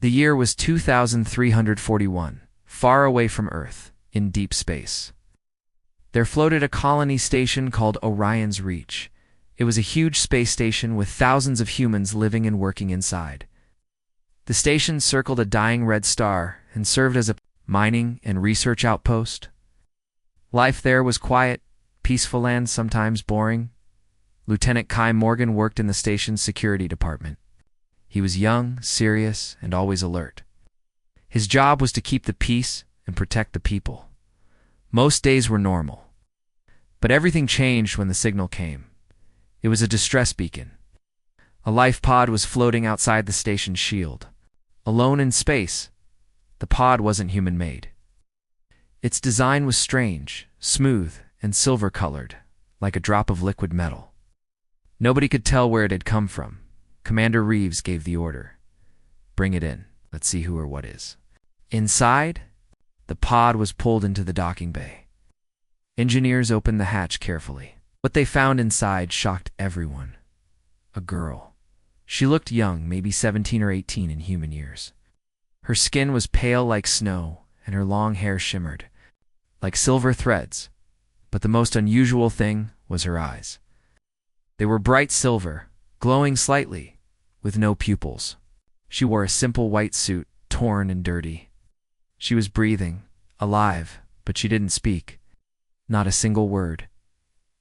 The year was 2341, far away from Earth, in deep space. There floated a colony station called Orion's Reach. It was a huge space station with thousands of humans living and working inside. The station circled a dying red star and served as a mining and research outpost. Life there was quiet, peaceful and sometimes boring. Lieutenant Kai Morgan worked in the station's security department. He was young, serious, and always alert. His job was to keep the peace and protect the people. Most days were normal. But everything changed when the signal came. It was a distress beacon. A life pod was floating outside the station's shield. Alone in space, the pod wasn't human-made. Its design was strange, smooth, and silver-colored, like a drop of liquid metal. Nobody could tell where it had come from. Commander Reeves gave the order. "Bring it in. Let's see who or what is." Inside, the pod was pulled into the docking bay. Engineers opened the hatch carefully. What they found inside shocked everyone. A girl. She looked young, maybe 17 or 18 in human years. Her skin was pale like snow, and her long hair shimmered like silver threads. But the most unusual thing was her eyes. They were bright silver, glowing slightly, with no pupils. She wore a simple white suit, torn and dirty. She was breathing, alive, but she didn't speak. Not a single word.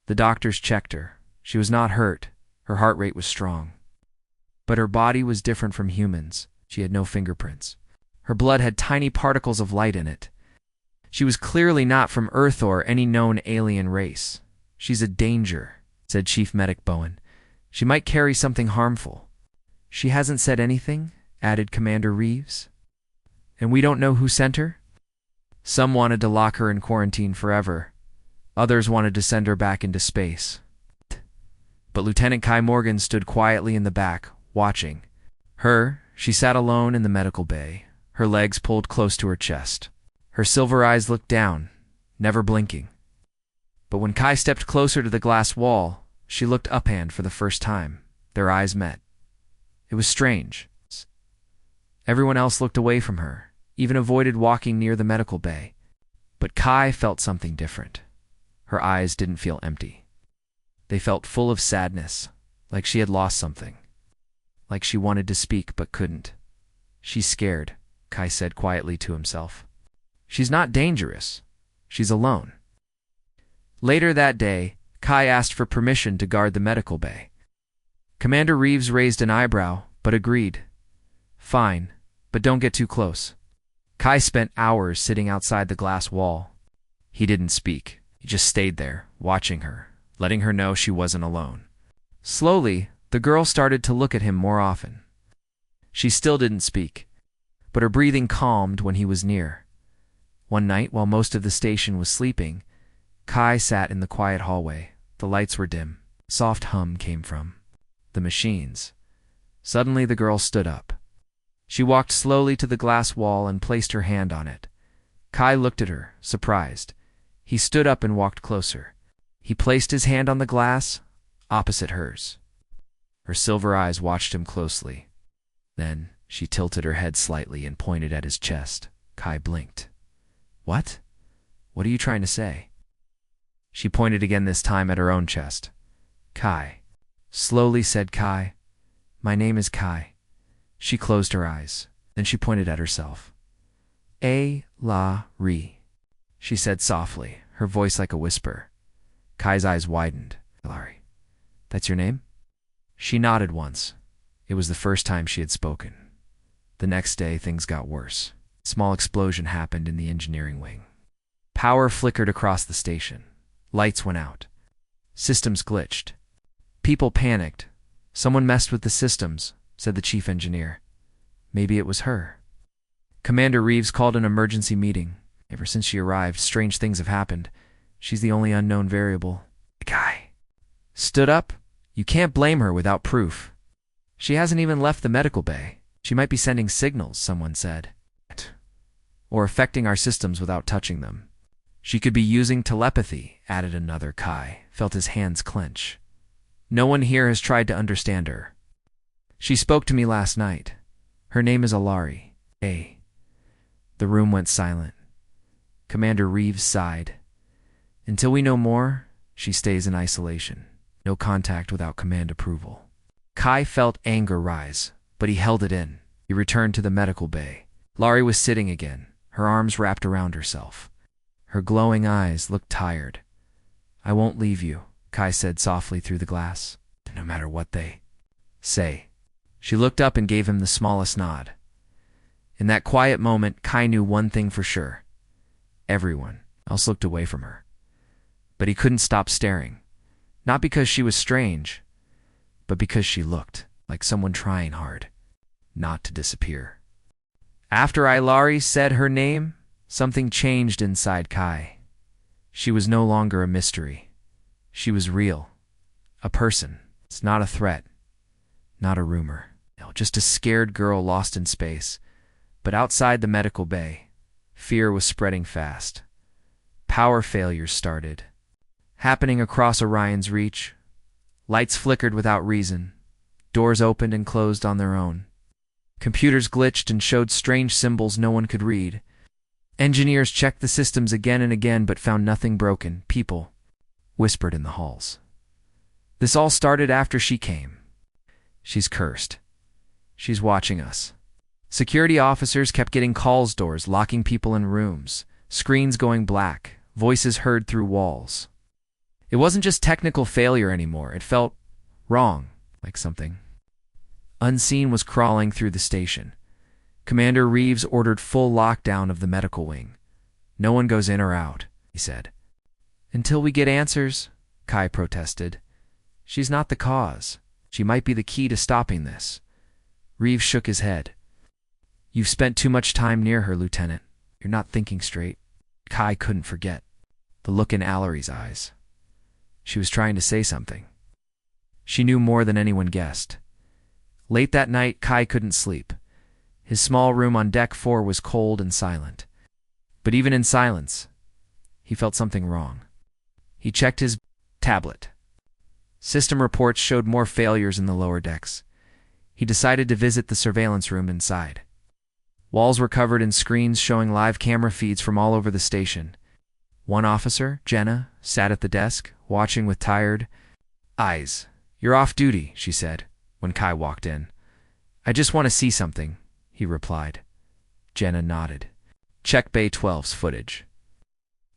The doctors checked her. She was not hurt. Her heart rate was strong. But her body was different from humans. She had no fingerprints. Her blood had tiny particles of light in it. She was clearly not from Earth or any known alien race. "She's a danger," said Chief Medic Bowen. "She might carry something harmful." "She hasn't said anything," added Commander Reeves. "And we don't know who sent her?" "Some wanted to lock her in quarantine forever. Others wanted to send her back into space." But Lieutenant Kai Morgan stood quietly in the back, watching. She sat alone in the medical bay, her legs pulled close to her chest. Her silver eyes looked down, never blinking. But when Kai stepped closer to the glass wall, she looked uphand for the first time. Their eyes met. It was strange. Everyone else looked away from her, even avoided walking near the medical bay. But Kai felt something different. Her eyes didn't feel empty. They felt full of sadness, like she had lost something. Like she wanted to speak but couldn't. "She's scared," Kai said quietly to himself. "She's not dangerous. She's alone." Later that day, Kai asked for permission to guard the medical bay. Commander Reeves raised an eyebrow, but agreed. "Fine, but don't get too close." Kai spent hours sitting outside the glass wall. He didn't speak. He just stayed there, watching her, letting her know she wasn't alone. Slowly, the girl started to look at him more often. She still didn't speak, but her breathing calmed when he was near. One night, while most of the station was sleeping, Kai sat in the quiet hallway. The lights were dim. A soft hum came from the machines. Suddenly, the girl stood up. She walked slowly to the glass wall and placed her hand on it. Kai looked at her, surprised. He stood up and walked closer. He placed his hand on the glass, opposite hers. Her silver eyes watched him closely. Then she tilted her head slightly and pointed at his chest. Kai blinked. "What? What are you trying to say?" She pointed again, this time at her own chest. "Kai," slowly said Kai. "My name is Kai." She closed her eyes. Then she pointed at herself. "A-la-ri," she said softly, her voice like a whisper. Kai's eyes widened. "Larry, that's your name?" She nodded once. It was the first time she had spoken. The next day, things got worse. A small explosion happened in the engineering wing. Power flickered across the station. Lights went out. Systems glitched. People panicked. "Someone messed with the systems," said the chief engineer. Maybe it was her. Commander Reeves called an emergency meeting. Ever since she arrived, strange things have happened. She's the only unknown variable. The guy stood up. "You can't blame her without proof. She hasn't even left the medical bay. She might be sending signals," someone said. "Or affecting our systems without touching them." "She could be using telepathy," added another. Kai felt his hands clench. "No one here has tried to understand her. She spoke to me last night. Her name is Alari." Hey. The room went silent. Commander Reeves sighed. Until we know more, she stays in isolation. No contact without command approval. Kai felt anger rise, but he held it in. He returned to the medical bay. Laurie was sitting again, her arms wrapped around herself. Her glowing eyes looked tired. I won't leave you, Kai said softly through the glass, no matter what they say. She looked up and gave him the smallest nod. In that quiet moment, Kai knew one thing for sure. Everyone else looked away from her. But he couldn't stop staring. Not because she was strange, but because she looked like someone trying hard not to disappear. After Ilari said her name, something changed inside Kai. She was no longer a mystery. She was real. A person. It's not a threat. Not a rumor. No, just a scared girl lost in space. But outside the medical bay, fear was spreading fast. Power failures started, happening across Orion's reach. Lights flickered without reason. Doors opened and closed on their own. Computers glitched and showed strange symbols no one could read. Engineers checked the systems again and again but found nothing broken. People whispered in the halls. This all started after she came. She's cursed. She's watching us. Security officers kept getting calls, doors locking people in rooms, screens going black, voices heard through walls. It wasn't just technical failure anymore. It felt wrong, like something unseen was crawling through the station. Commander Reeves ordered full lockdown of the medical wing. No one goes in or out, he said. Until we get answers, Kai protested. She's not the cause. She might be the key to stopping this. Reeves shook his head. You've spent too much time near her, Lieutenant. You're not thinking straight. Kai couldn't forget the look in Allari's eyes. She was trying to say something. She knew more than anyone guessed. Late that night, Kai couldn't sleep. His small room on Deck 4 was cold and silent. But even in silence, he felt something wrong. He checked his tablet. System reports showed more failures in the lower decks. He decided to visit the surveillance room inside. Walls were covered in screens showing live camera feeds from all over the station. One officer, Jenna, sat at the desk, watching with tired eyes. You're off duty, she said, when Kai walked in. I just want to see something, he replied. Jenna nodded. Check Bay 12's footage.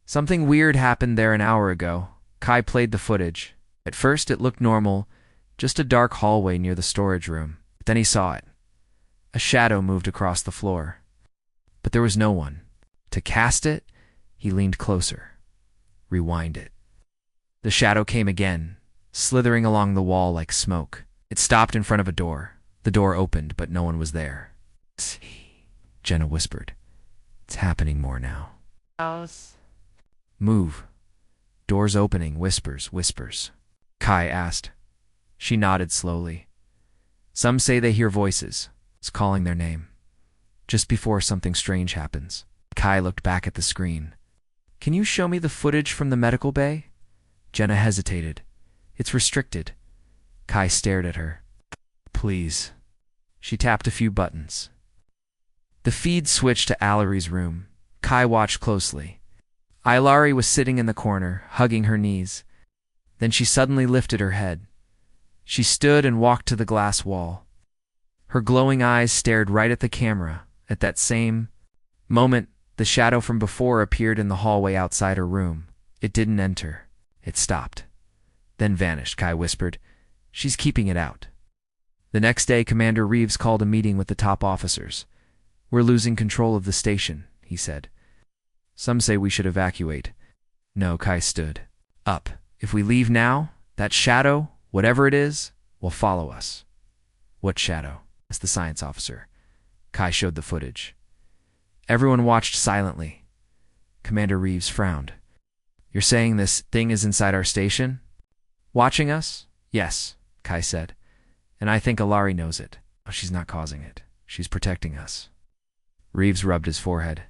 Something weird happened there an hour ago. Kai played the footage. At first it looked normal, just a dark hallway near the storage room. But then he saw it. A shadow moved across the floor. But there was no one. To cast it, he leaned closer. Rewind it. The shadow came again, slithering along the wall like smoke. It stopped in front of a door. The door opened, but no one was there. See, Jenna whispered. It's happening more now. House. Move. Doors opening, whispers, whispers. Kai asked. She nodded slowly. Some say they hear voices. It's calling their name. Just before something strange happens. Kai looked back at the screen. Can you show me the footage from the medical bay? Jenna hesitated. It's restricted. Kai stared at her. Please. She tapped a few buttons. The feed switched to Allari's room. Kai watched closely. Ilari was sitting in the corner, hugging her knees. Then she suddenly lifted her head. She stood and walked to the glass wall. Her glowing eyes stared right at the camera. At that same moment, the shadow from before appeared in the hallway outside her room. It didn't enter. It stopped. Then vanished, Kai whispered. She's keeping it out. The next day, Commander Reeves called a meeting with the top officers. We're losing control of the station, he said. Some say we should evacuate. No, Kai stood up. If we leave now, that shadow, whatever it is, will follow us. What shadow? Asked the science officer. Kai showed the footage. Everyone watched silently. Commander Reeves frowned. You're saying this thing is inside our station? Watching us? Yes, Kai said. And I think Ilari knows it. Oh, she's not causing it. She's protecting us. Reeves rubbed his forehead.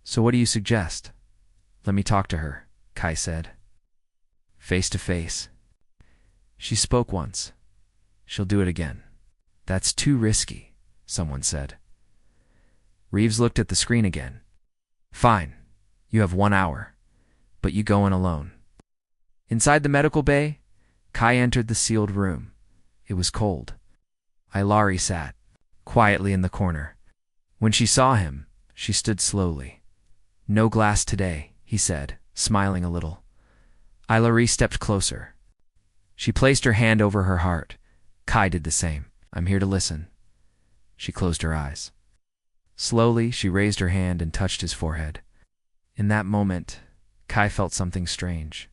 So what do you suggest? Let me talk to her, Kai said. Face to face. She spoke once. She'll do it again. That's too risky, someone said. Reeves looked at the screen again. Fine. You have 1 hour. But you go in alone. Inside the medical bay, Kai entered the sealed room. It was cold. Ilari sat quietly in the corner. When she saw him, she stood slowly. No glass today, he said, smiling a little. Ilari stepped closer. She placed her hand over her heart. Kai did the same. I'm here to listen. She closed her eyes. Slowly, she raised her hand and touched his forehead. In that moment, Kai felt something strange.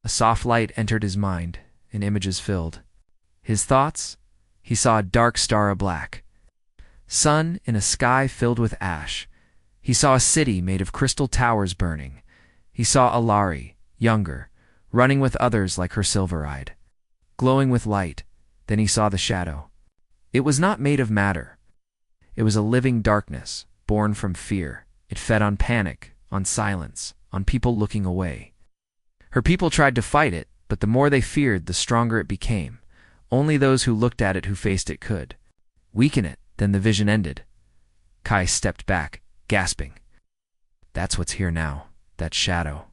A soft light entered his mind, and images filled his thoughts. He saw a dark star of black. Sun in a sky filled with ash. He saw a city made of crystal towers burning. He saw Ilari, younger, running with others like her silver-eyed, glowing with light. Then he saw the shadow. It was not made of matter. It was a living darkness, born from fear. It fed on panic, on silence, on people looking away. Her people tried to fight it, but the more they feared, the stronger it became. Only those who looked at it who faced it could weaken it. Then the vision ended. Kai stepped back, gasping. That's what's here now, that shadow.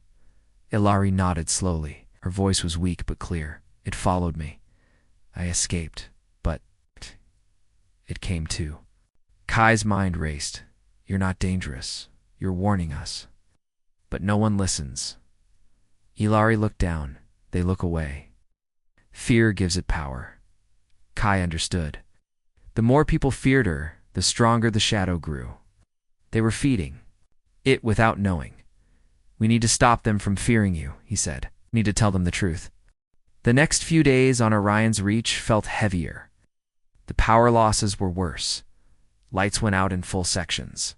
Ilari nodded slowly. Her voice was weak but clear. It followed me. I escaped, but it came too. Kai's mind raced. You're not dangerous. You're warning us. But no one listens. Ilari looked down. They look away. Fear gives it power. Kai understood. The more people feared her, the stronger the shadow grew. They were feeding it without knowing. We need to stop them from fearing you, he said. Need to tell them the truth. The next few days on Orion's Reach felt heavier. The power losses were worse. Lights went out in full sections.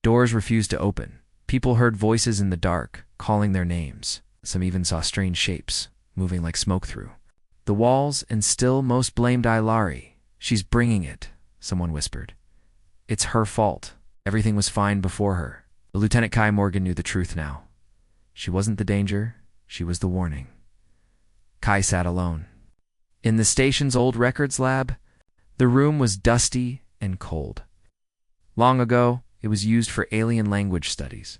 Doors refused to open. People heard voices in the dark, calling their names. Some even saw strange shapes, moving like smoke through the walls, and still most blamed Ilari. She's bringing it, someone whispered. It's her fault. Everything was fine before her. But Lieutenant Kai Morgan knew the truth now. She wasn't the danger, she was the warning. Kai sat alone. In the station's old records lab, the room was dusty and cold. Long ago, it was used for alien language studies.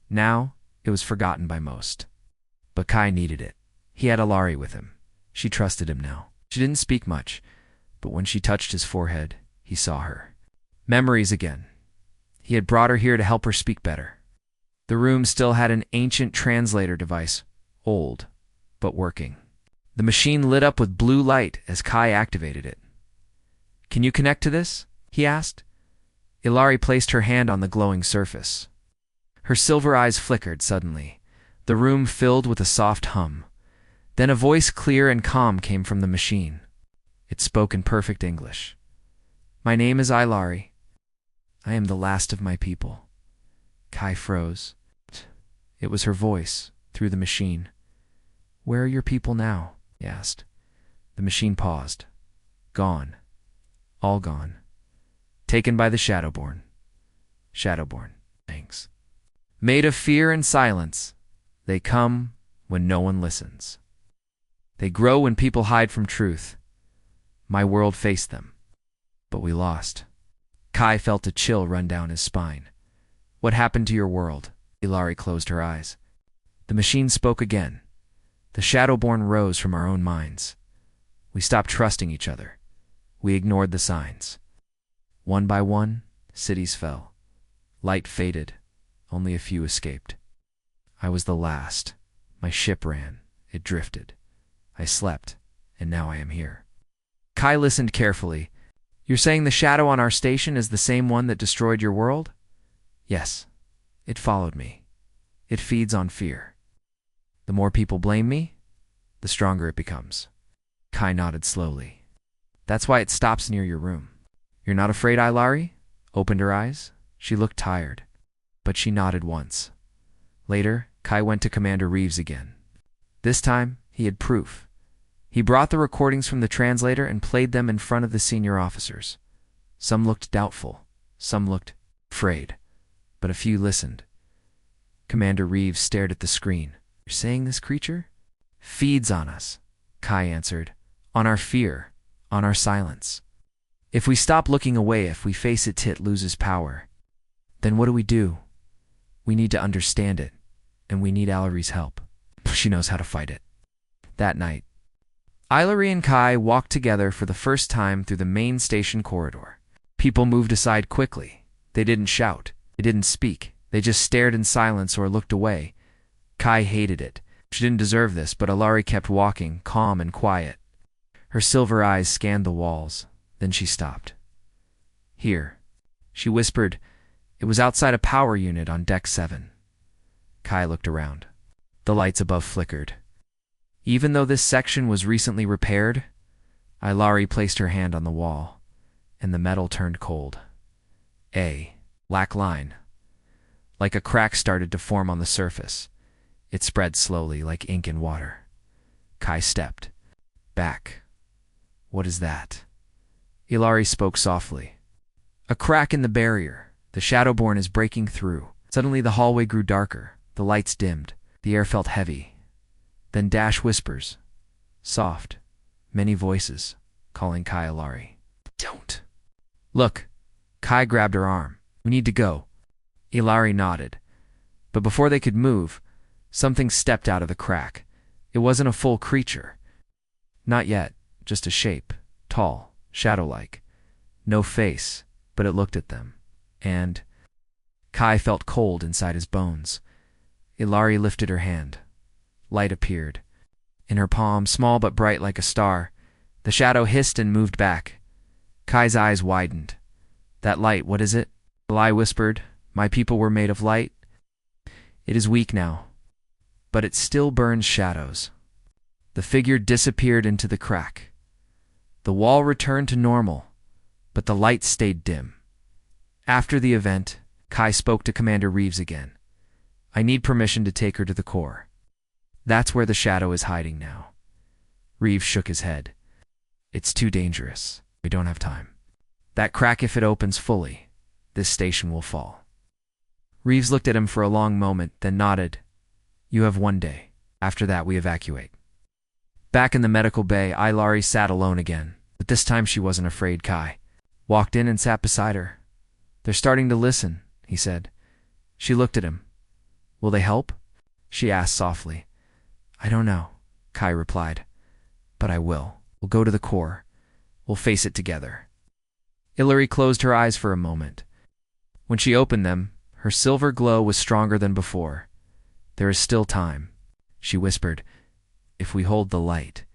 Now, it was forgotten by most. But Kai needed it. He had Ilari with him. She trusted him now. She didn't speak much, but when she touched his forehead, he saw her. Memories again. He had brought her here to help her speak better. The room still had an ancient translator device, old, but working. The machine lit up with blue light as Kai activated it. Can you connect to this? He asked. Ilari placed her hand on the glowing surface. Her silver eyes flickered suddenly. The room filled with a soft hum. Then a voice clear and calm came from the machine. It spoke in perfect English. My name is Ilari. I am the last of my people. Kai froze. It was her voice, through the machine. Where are your people now? He asked. The machine paused. Gone. All gone. Taken by the Shadowborn. Shadowborn. Thanks. Made of fear and silence. They come when no one listens. They grow when people hide from truth. My world faced them. But we lost. Kai felt a chill run down his spine. What happened to your world? Ilari closed her eyes. The machine spoke again. The Shadowborn rose from our own minds. We stopped trusting each other. We ignored the signs. One by one, cities fell. Light faded. Only a few escaped. I was the last. My ship ran. It drifted. I slept, and now I am here. Kai listened carefully. You're saying the shadow on our station is the same one that destroyed your world? Yes. It followed me. It feeds on fear. The more people blame me, the stronger it becomes. Kai nodded slowly. That's why it stops near your room. You're not afraid, Ilari? Opened her eyes. She looked tired, but she nodded once. Later, Kai went to Commander Reeves again. This time, he had proof. He brought the recordings from the translator and played them in front of the senior officers. Some looked doubtful. Some looked afraid. But a few listened. Commander Reeves stared at the screen. You're saying this creature feeds on us, Kai answered. On our fear. On our silence. If we stop looking away, if we face it loses power. Then what do we do? We need to understand it, and we need Ellery's help. She knows how to fight it. That night, Ellery and Kai walked together for the first time through the main station corridor. People moved aside quickly. They didn't shout. They didn't speak. They just stared in silence or looked away. Kai hated it. She didn't deserve this, but Ellery kept walking, calm and quiet. Her silver eyes scanned the walls. Then she stopped. Here, she whispered. It was outside a power unit on Deck 7. Kai looked around. The lights above flickered. Even though this section was recently repaired, Ellery placed her hand on the wall, and the metal turned cold. A black line. Like a crack started to form on the surface. It spread slowly like ink in water. Kai stepped back. What is that? Ellery spoke softly. A crack in the barrier. The Shadowborn is breaking through. Suddenly the hallway grew darker. The lights dimmed. The air felt heavy. Then Dash whispers. Soft. Many voices. Calling Kai Ellery. Don't. Look. Kai grabbed her arm. We need to go. Ellery nodded. But before they could move, something stepped out of the crack. It wasn't a full creature. Not yet. Just a shape. Tall. Shadow-like. No face, but it looked at them. And Kai felt cold inside his bones. Ellery lifted her hand. Light appeared. In her palm, small but bright like a star, the shadow hissed and moved back. Kai's eyes widened. That light, what is it? Ellery whispered. My people were made of light. It is weak now, but it still burns shadows. The figure disappeared into the crack. The wall returned to normal, but the light stayed dim. After the event, Kai spoke to Commander Reeves again. I need permission to take her to the core. That's where the shadow is hiding now. Reeves shook his head. It's too dangerous. We don't have time. That crack, if it opens fully, this station will fall. Reeves looked at him for a long moment, then nodded. You have 1 day. After that, we evacuate. Back in the medical bay, Ellery sat alone again, but this time she wasn't afraid. Kai walked in and sat beside her. They're starting to listen, he said. She looked at him. Will they help? She asked softly. I don't know, Kai replied. But I will. We'll go to the core. We'll face it together. Ellery closed her eyes for a moment. When she opened them, her silver glow was stronger than before. There is still time, she whispered, if we hold the light.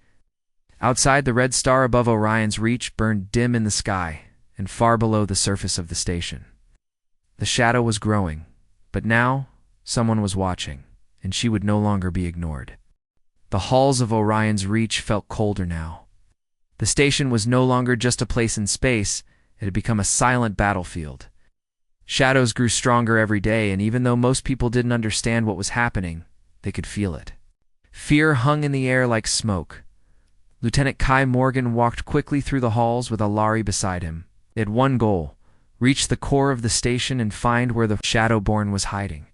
Outside, the red star above Orion's Reach burned dim in the sky and far below the surface of the station. The shadow was growing, but now someone was watching, and she would no longer be ignored. The halls of Orion's Reach felt colder now. The station was no longer just a place in space, it had become a silent battlefield. Shadows grew stronger every day, and even though most people didn't understand what was happening, they could feel it. Fear hung in the air like smoke. Lieutenant Kai Morgan walked quickly through the halls with Ellery beside him. They had one goal: reach the core of the station and find where the Shadowborn was hiding.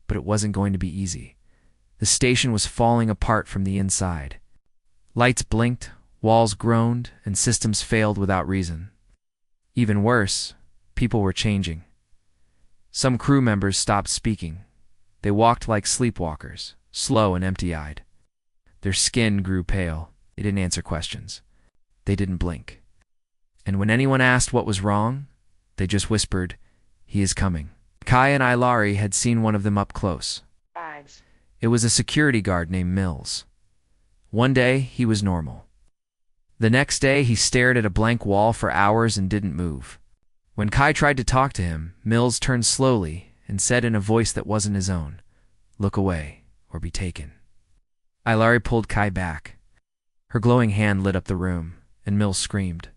But it wasn't going to be easy. The station was falling apart from the inside. Lights blinked, walls groaned, and systems failed without reason. Even worse, people were changing. Some crew members stopped speaking. They walked like sleepwalkers, slow and empty-eyed. Their skin grew pale. They didn't answer questions. They didn't blink. And when anyone asked what was wrong, they just whispered, "He is coming." Kai and Ellery had seen one of them up close. Bags. It was a security guard named Mills. One day, he was normal. The next day, he stared at a blank wall for hours and didn't move. When Kai tried to talk to him, Mills turned slowly and said in a voice that wasn't his own, "Look away, or be taken." Ellery pulled Kai back. Her glowing hand lit up the room, and Mills screamed.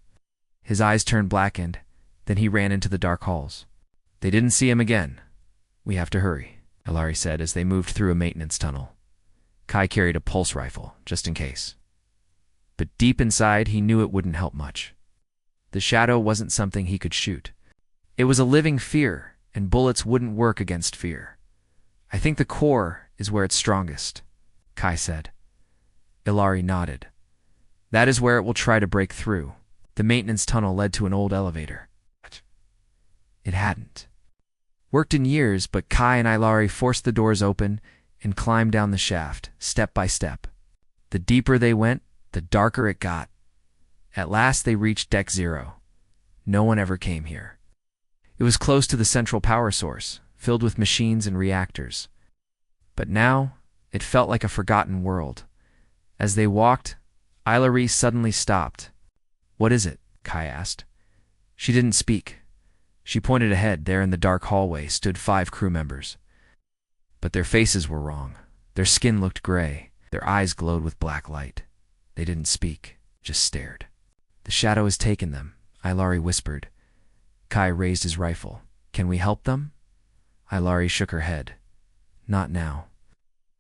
His eyes turned blackened, then he ran into the dark halls. They didn't see him again. "We have to hurry," Ellery said as they moved through a maintenance tunnel. Kai carried a pulse rifle, just in case. But deep inside, he knew it wouldn't help much. The shadow wasn't something he could shoot. It was a living fear, and bullets wouldn't work against fear. "I think the core is where it's strongest," Kai said. Ellery nodded. "That is where it will try to break through." The maintenance tunnel led to an old elevator. It hadn't. worked in years, but Kai and Ilari forced the doors open and climbed down the shaft, step by step. The deeper they went, the darker it got. At last they reached Deck 0. No one ever came here. It was close to the central power source, filled with machines and reactors. But now, it felt like a forgotten world. As they walked, Ilari suddenly stopped. "What is it?" Kai asked. She didn't speak. She pointed ahead. There in the dark hallway stood 5 crew members. But their faces were wrong. Their skin looked gray. Their eyes glowed with black light. They didn't speak, just stared. "The shadow has taken them," Ilari whispered. Kai raised his rifle. "Can we help them?" Ilari shook her head. "Not now.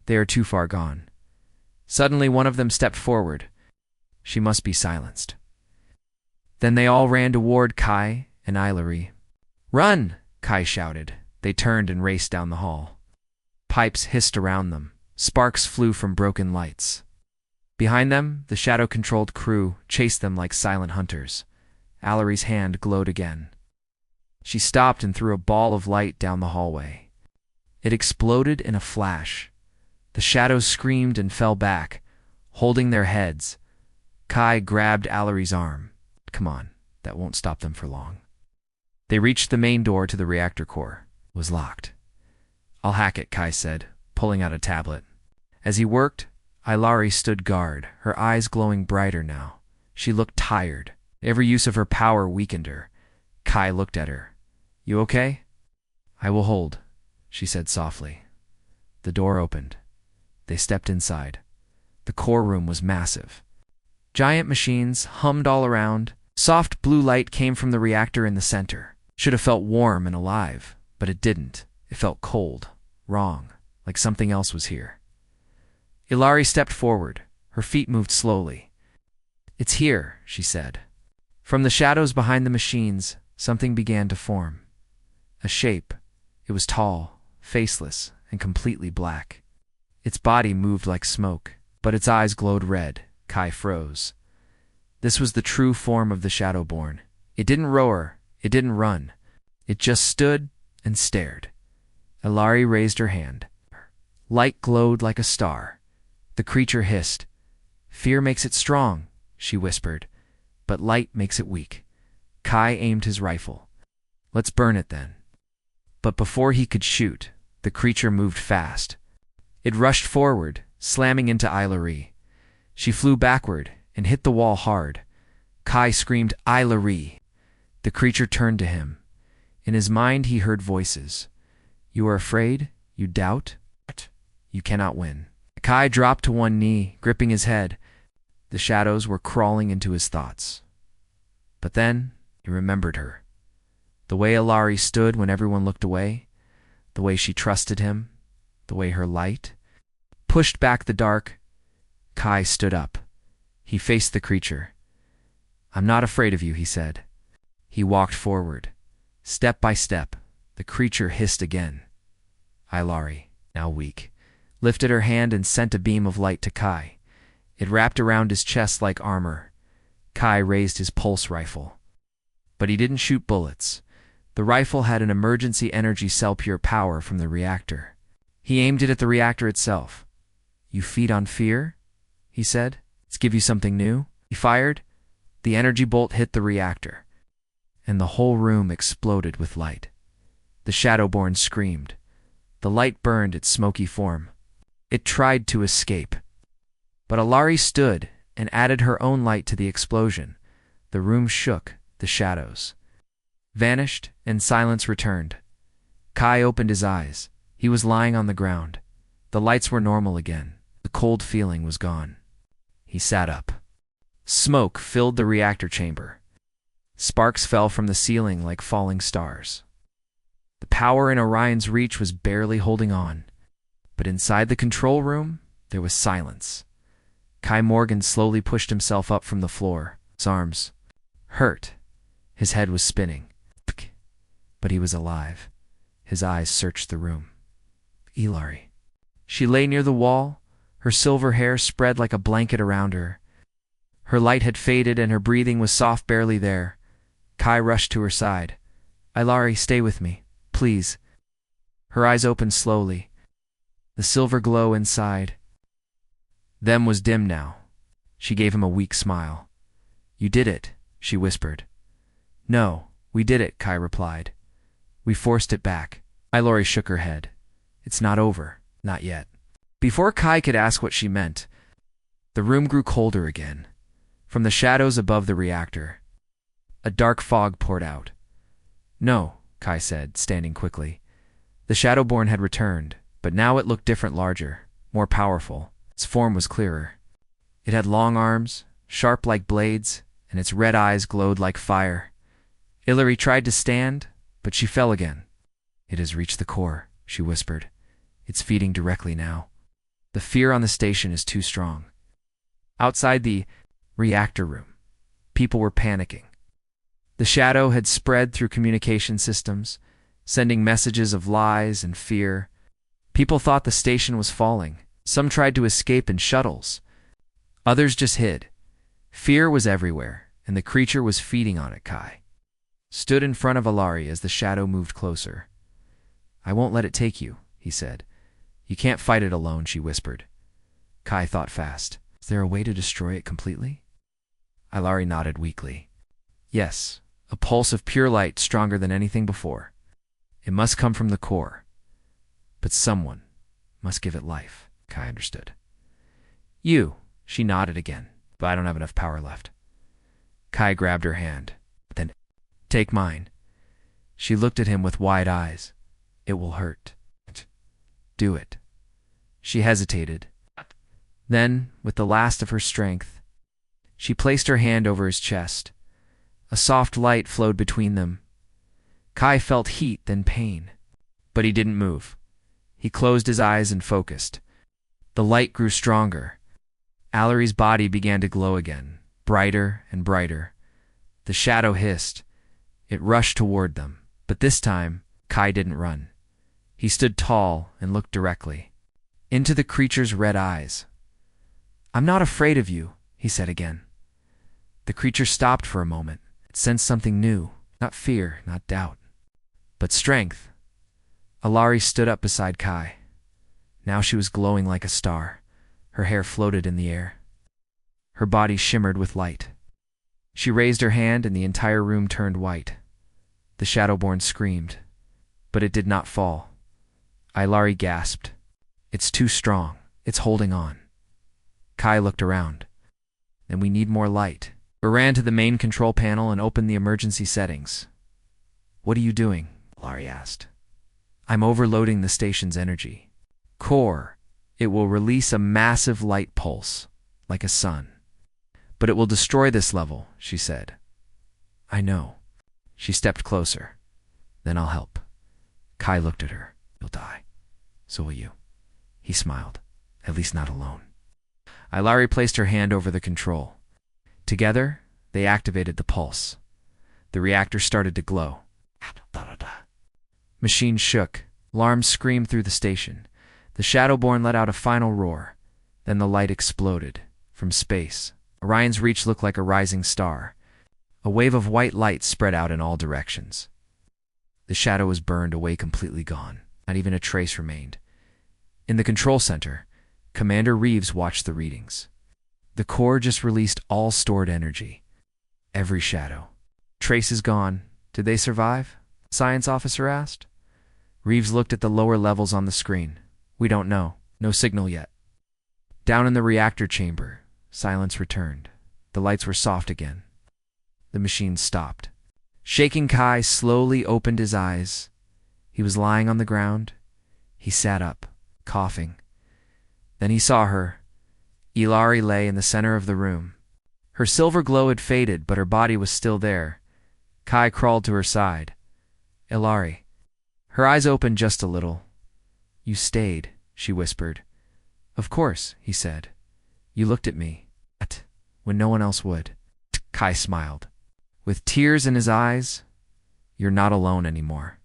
They are too far gone." Suddenly one of them stepped forward. She must be silenced. Then they all ran toward Kai and Ilari. "Run!" Kai shouted. They turned and raced down the hall. Pipes hissed around them. Sparks flew from broken lights. Behind them, the shadow-controlled crew chased them like silent hunters. Ilari's hand glowed again. She stopped and threw a ball of light down the hallway. It exploded in a flash. The shadows screamed and fell back, holding their heads. Kai grabbed Ilari's arm. "Come on, that won't stop them for long." They reached the main door to the reactor core. It was locked. "I'll hack it," Kai said, pulling out a tablet. As he worked, Ilari stood guard, her eyes glowing brighter now. She looked tired. Every use of her power weakened her. Kai looked at her. "You okay?" "I will hold," she said softly. The door opened. They stepped inside. The core room was massive. Giant machines hummed all around. Soft blue light came from the reactor in the center. Should have felt warm and alive, but it didn't. It felt cold, wrong, like something else was here. Ilari stepped forward. Her feet moved slowly. "It's here," she said. From the shadows behind the machines, something began to form. A shape. It was tall, faceless, and completely black. Its body moved like smoke, but its eyes glowed red. Kai froze. This was the true form of the Shadowborn. It didn't roar. It didn't run. It just stood and stared. Ilari raised her hand. Light glowed like a star. The creature hissed. "Fear makes it strong," she whispered, "but light makes it weak." Kai aimed his rifle. "Let's burn it then." But before he could shoot, the creature moved fast. It rushed forward, slamming into Ilari. She flew backward and hit the wall hard. Kai screamed, "Ilari!" The creature turned to him. In his mind he heard voices. "You are afraid? You doubt? You cannot win." Kai dropped to one knee, gripping his head. The shadows were crawling into his thoughts. But then he remembered her. The way Ilari stood when everyone looked away, the way she trusted him, the way her light pushed back the dark. Kai stood up. He faced the creature. "I'm not afraid of you," he said. He walked forward. Step by step, the creature hissed again. Ilari, now weak, lifted her hand and sent a beam of light to Kai. It wrapped around his chest like armor. Kai raised his pulse rifle. But he didn't shoot bullets. The rifle had an emergency energy cell pure power from the reactor. He aimed it at the reactor itself. "You feed on fear?" he said. "Let's give you something new." He fired. The energy bolt hit the reactor, and the whole room exploded with light. The Shadowborn screamed. The light burned its smoky form. It tried to escape. But Ilari stood and added her own light to the explosion. The room shook, the shadows vanished, and silence returned. Kai opened his eyes. He was lying on the ground. The lights were normal again. The cold feeling was gone. He sat up. Smoke filled the reactor chamber. Sparks fell from the ceiling like falling stars. The power in Orion's reach was barely holding on. But inside the control room, there was silence. Kai Morgan slowly pushed himself up from the floor. His arms hurt. His head was spinning. But he was alive. His eyes searched the room. Ilari. She lay near the wall, her silver hair spread like a blanket around her. Her light had faded and her breathing was soft, barely there. Kai rushed to her side. "Ilari, stay with me, please." Her eyes opened slowly. The silver glow inside them was dim now. She gave him a weak smile. "You did it," she whispered. "No, we did it," Kai replied. "We forced it back." Ilori shook her head. "It's not over. Not yet." Before Kai could ask what she meant, the room grew colder again. From the shadows above the reactor, a dark fog poured out. "No," Kai said, standing quickly. The Shadowborn had returned, but now it looked different, larger, more powerful. Its form was clearer. It had long arms, sharp like blades, and its red eyes glowed like fire. Ilori tried to stand, but she fell again. "It has reached the core," she whispered. "It's feeding directly now. The fear on the station is too strong." Outside the reactor room, people were panicking. The shadow had spread through communication systems, sending messages of lies and fear. People thought the station was falling. Some tried to escape in shuttles. Others just hid. Fear was everywhere, and the creature was feeding on it. Kai stood in front of Ilori as the shadow moved closer. "I won't let it take you," he said. "You can't fight it alone," she whispered. Kai thought fast. "Is there a way to destroy it completely?" Ilori nodded weakly. "Yes, a pulse of pure light stronger than anything before. It must come from the core. But someone must give it life." Kai understood. "You," she nodded again, "but I don't have enough power left." Kai grabbed her hand. "Then take mine." She looked at him with wide eyes. "It will hurt." "Do it." She hesitated. Then, with the last of her strength, she placed her hand over his chest. A soft light flowed between them. Kai felt heat, then pain. But he didn't move. He closed his eyes and focused. The light grew stronger. Ilori's body began to glow again, brighter and brighter. The shadow hissed. It rushed toward them. But this time, Kai didn't run. He stood tall and looked directly into the creature's red eyes. "I'm not afraid of you," he said again. The creature stopped for a moment. It sensed something new, not fear, not doubt, but strength. Ilori stood up beside Kai. Now she was glowing like a star. Her hair floated in the air. Her body shimmered with light. She raised her hand and the entire room turned white. The Shadowborn screamed, but it did not fall. Ilori gasped. "It's too strong. It's holding on." Kai looked around. "Then we need more light." We ran to the main control panel and opened the emergency settings. "What are you doing?" Ilori asked. "I'm overloading the station's energy. Core. It will release a massive light pulse, like a sun. But it will destroy this level," she said. "I know." She stepped closer. "Then I'll help." Kai looked at her. "You'll die. So will you." He smiled. "At least not alone." Ilori placed her hand over the control. Together, they activated the pulse. The reactor started to glow. Machines shook. Alarms screamed through the station. The Shadowborn let out a final roar. Then the light exploded. From space, Orion's Reach looked like a rising star. A wave of white light spread out in all directions. The shadow was burned away, completely gone. Not even a trace remained. In the control center, Commander Reeves watched the readings. The core just released all stored energy. Every shadow. "Trace is gone. Did they survive?" Science officer asked. Reeves looked at the lower levels on the screen. "We don't know. No signal yet." Down in the reactor chamber, silence returned. The lights were soft again. The machine stopped. Shaking, Kai slowly opened his eyes. He was lying on the ground. He sat up, coughing. Then he saw her. Ilori lay in the center of the room. Her silver glow had faded, but her body was still there. Kai crawled to her side. "Ilori." Her eyes opened just a little. "You stayed," she whispered. "Of course," he said. "You looked at me. When no one else would." Kai smiled. With tears in his eyes, "You're not alone anymore."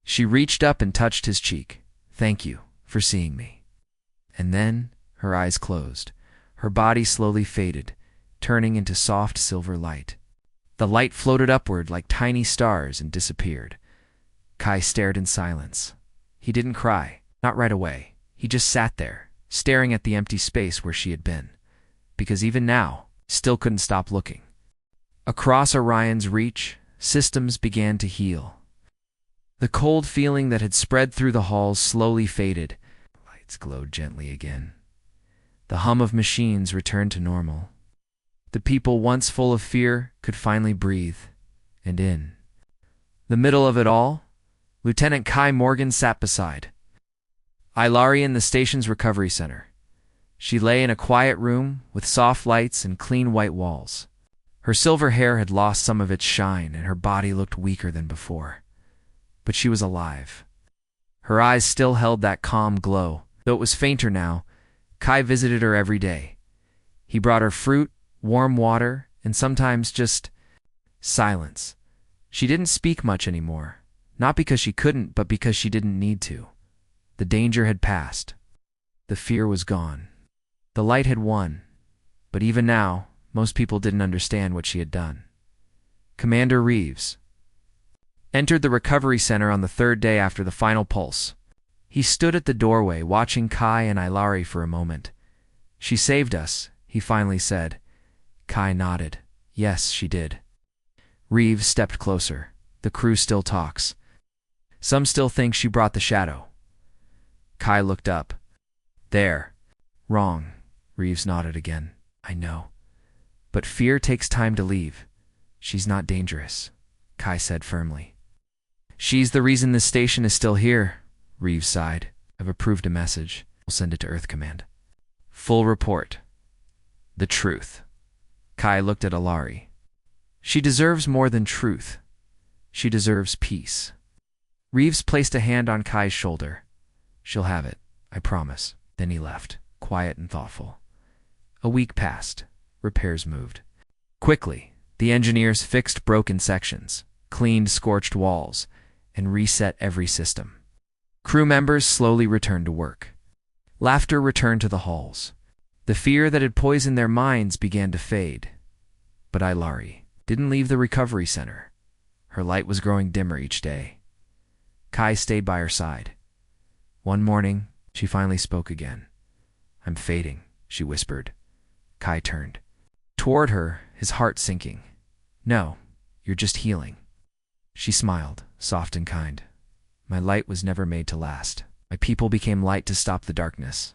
She reached up and touched his cheek. "Thank you for seeing me." And then her eyes closed. Her body slowly faded, turning into soft silver light. The light floated upward like tiny stars and disappeared. Kai stared in silence. He didn't cry, not right away. He just sat there, staring at the empty space where she had been, because even now, still couldn't stop looking. Across Orion's reach, systems began to heal. The cold feeling that had spread through the halls slowly faded. Lights glowed gently again. The hum of machines returned to normal. The people once full of fear could finally breathe, and in the middle of it all, Lieutenant Kai Morgan sat beside Ilari in the station's recovery center. She lay in a quiet room with soft lights and clean white walls. Her silver hair had lost some of its shine, and her body looked weaker than before. But she was alive. Her eyes still held that calm glow. Though it was fainter now, Kai visited her every day. He brought her fruit, warm water, and sometimes just silence. She didn't speak much anymore, not because she couldn't, but because she didn't need to. The danger had passed. The fear was gone. The light had won. But even now, most people didn't understand what she had done. Commander Reeves entered the recovery center on the third day after the final pulse. He stood at the doorway, watching Kai and Ilari for a moment. "She saved us," he finally said. Kai nodded. "Yes, she did." Reeves stepped closer. "The crew still talks. Some still think she brought the shadow." Kai looked up. "There." "Wrong." Reeves nodded again. "I know. But fear takes time to leave. She's not dangerous," Kai said firmly. "She's the reason this station is still here," Reeves sighed. "I've approved a message. We'll send it to Earth Command. Full report. The truth." Kai looked at Ilari. "She deserves more than truth. She deserves peace." Reeves placed a hand on Kai's shoulder. "She'll have it, I promise." Then he left, quiet and thoughtful. A week passed. Repairs moved. Quickly, the engineers fixed broken sections, cleaned scorched walls, and reset every system. Crew members slowly returned to work. Laughter returned to the halls. The fear that had poisoned their minds began to fade. But Ilari didn't leave the recovery center. Her light was growing dimmer each day. Kai stayed by her side. One morning, she finally spoke again. "I'm fading," she whispered. Kai turned toward her, his heart sinking. "No, you're just healing." She smiled, soft and kind. "My light was never made to last. My people became light to stop the darkness.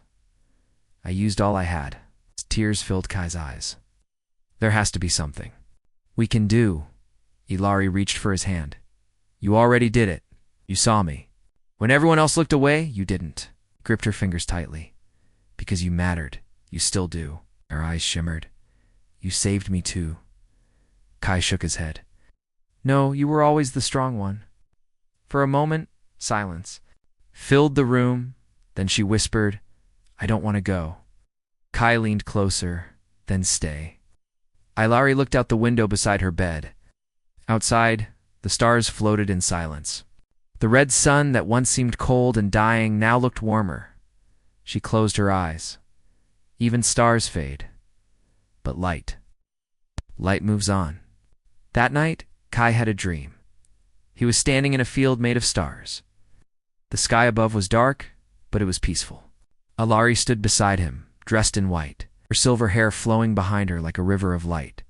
I used all I had." Tears filled Kai's eyes. "There has to be something we can do." Ilari reached for his hand. "You already did it. You saw me. When everyone else looked away, you didn't." He gripped her fingers tightly. "Because you mattered. You still do." Her eyes shimmered. "You saved me too." Kai shook his head. "No, you were always the strong one." For a moment, silence filled the room. Then she whispered, "I don't want to go." Kai leaned closer, "Then stay." Ilari looked out the window beside her bed. Outside, the stars floated in silence. The red sun that once seemed cold and dying now looked warmer. She closed her eyes. Even stars fade. But light moves on. That night, Kai had a dream. He was standing in a field made of stars. The sky above was dark, but it was peaceful. Ilari stood beside him, dressed in white, her silver hair flowing behind her like a river of light.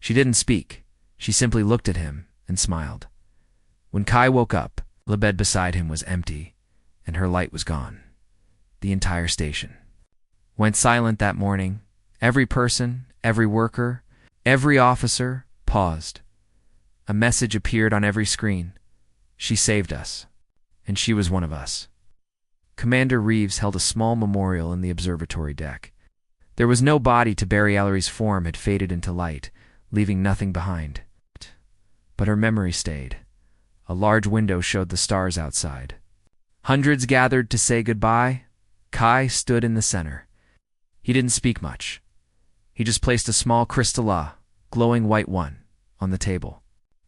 She didn't speak. She simply looked at him and smiled. When Kai woke up, the bed beside him was empty, and her light was gone. The entire station went silent that morning. Every person, every worker, every officer paused. A message appeared on every screen. She saved us, and she was one of us. Commander Reeves held a small memorial in the observatory deck. There was no body to bury Ilari's form had faded into light, leaving nothing behind. But her memory stayed. A large window showed the stars outside. Hundreds gathered to say goodbye. Kai stood in the center. He didn't speak much. He just placed a small crystal, glowing white one, on the table.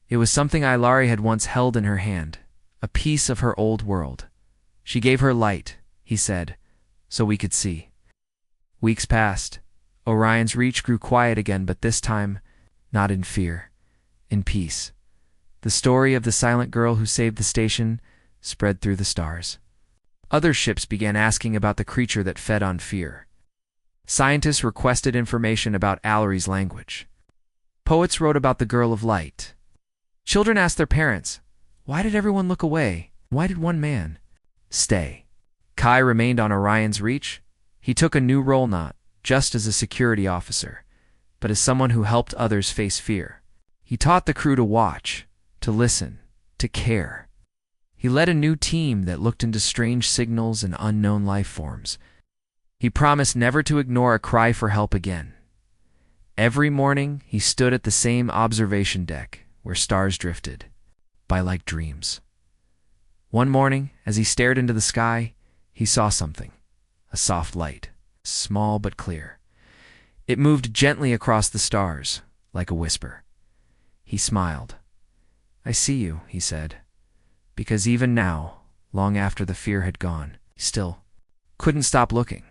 It was something Ilari had once held in her hand, a piece of her old world. She gave her light, he said, so we could see. Weeks passed. Orion's reach grew quiet again, but this time, not in fear, in peace. The story of the silent girl who saved the station spread through the stars. Other ships began asking about the creature that fed on fear. Scientists requested information about Allery's language. Poets wrote about the Girl of Light. Children asked their parents, "Why did everyone look away? Why did one man stay?" Kai remained on Orion's Reach. He took a new role, not just as a security officer, but as someone who helped others face fear. He taught the crew to watch, to listen, to care. He led a new team that looked into strange signals and unknown life forms. He promised never to ignore a cry for help again. Every morning, he stood at the same observation deck where stars drifted by like dreams. One morning, as he stared into the sky, he saw something, a soft light, small but clear. It moved gently across the stars, like a whisper. He smiled. "I see you," he said, because even now, long after the fear had gone, he still couldn't stop looking.